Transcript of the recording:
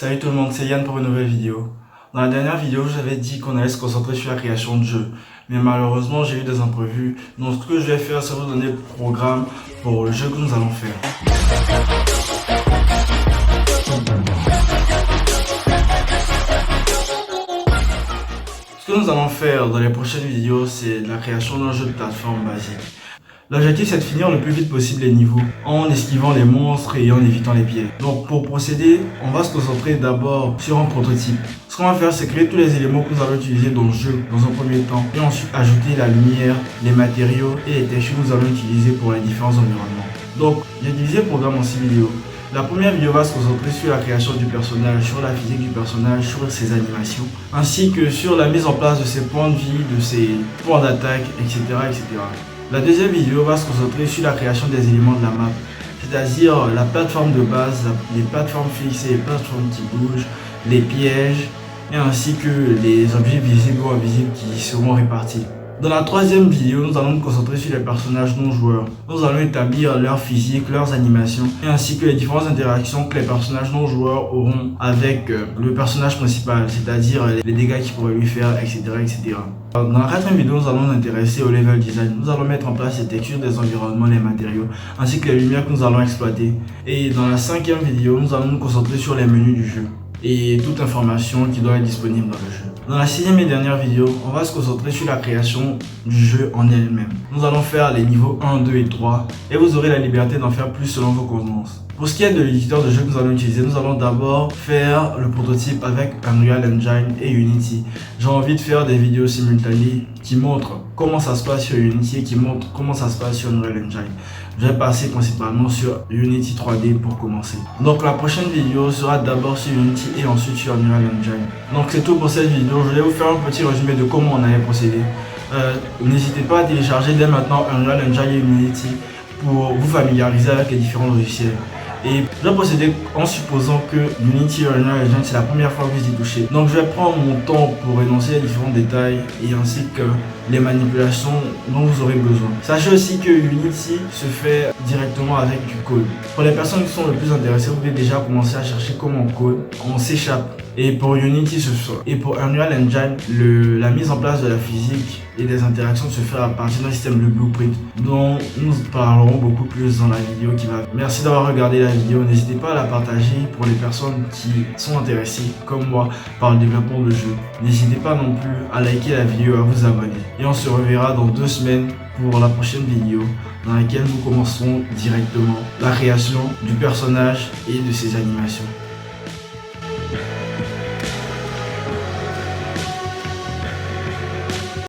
Salut tout le monde, c'est Yann pour une nouvelle vidéo. Dans la dernière vidéo, j'avais dit qu'on allait se concentrer sur la création de jeux. Mais malheureusement, j'ai eu des imprévus. Donc ce que je vais faire, c'est vous donner le programme pour le jeu que nous allons faire. Ce que nous allons faire dans les prochaines vidéos, c'est la création d'un jeu de plateforme basique. L'objectif, c'est de finir le plus vite possible les niveaux en esquivant les monstres et en évitant les pièges. Donc pour procéder, on va se concentrer d'abord sur un prototype. Ce qu'on va faire, c'est créer tous les éléments que nous allons utiliser dans le jeu dans un premier temps et ensuite ajouter la lumière, les matériaux et les textures que nous allons utiliser pour les différents environnements. Donc j'ai divisé le programme en 6 vidéos. La première vidéo va se concentrer sur la création du personnage, sur la physique du personnage, sur ses animations, ainsi que sur la mise en place de ses points de vie, de ses points d'attaque, etc., etc. La deuxième vidéo va se concentrer sur la création des éléments de la map, c'est-à-dire la plateforme de base, les plateformes fixes et les plateformes qui bougent, les pièges, et ainsi que les objets visibles ou invisibles qui seront répartis. Dans la troisième vidéo, nous allons nous concentrer sur les personnages non joueurs. Nous allons établir leur physique, leurs animations, et ainsi que les différentes interactions que les personnages non joueurs auront avec le personnage principal, c'est-à-dire les dégâts qu'ils pourraient lui faire, etc., etc. Dans la quatrième vidéo, nous allons nous intéresser au level design. Nous allons mettre en place les textures des environnements, les matériaux, ainsi que les lumières que nous allons exploiter. Et dans la cinquième vidéo, nous allons nous concentrer sur les menus du jeu et toute information qui doit être disponible dans le jeu. Dans la sixième et dernière vidéo, on va se concentrer sur la création du jeu en elle-même. Nous allons faire les niveaux 1, 2 et 3 et vous aurez la liberté d'en faire plus selon vos convenances. Pour ce qui est de l'éditeur de jeu que nous allons utiliser, nous allons d'abord faire le prototype avec Unreal Engine et Unity. J'ai envie de faire des vidéos simultanées qui montrent comment ça se passe sur Unity et qui montrent comment ça se passe sur Unreal Engine. Je vais passer principalement sur Unity 3D pour commencer. Donc la prochaine vidéo sera d'abord sur Unity et ensuite sur Unreal Engine. Donc c'est tout pour cette vidéo. Je vais vous faire un petit résumé de comment on allait procéder. N'hésitez pas à télécharger dès maintenant Unreal Engine et Unity pour vous familiariser avec les différents logiciels. Et je vais procéder en supposant que Unity et Unreal Engine c'est la première fois que vous y touchez. Donc je vais prendre mon temps pour énoncer les différents détails et ainsi que les manipulations dont vous aurez besoin. Sachez aussi que Unity se fait directement avec du code. Pour les personnes qui sont le plus intéressées, vous pouvez déjà commencer à chercher comment on code en C#. Et pour Unity et pour Unreal Engine, la mise en place de la physique et des interactions se fait à partir d'un système de blueprint dont nous parlerons beaucoup plus dans la vidéo qui va. Merci d'avoir regardé la vidéo. N'hésitez pas à la partager pour les personnes qui sont intéressées comme moi par le développement de jeux. N'hésitez pas non plus à liker la vidéo, à vous abonner. Et on se reverra dans 2 semaines pour la prochaine vidéo dans laquelle nous commencerons directement la création du personnage et de ses animations.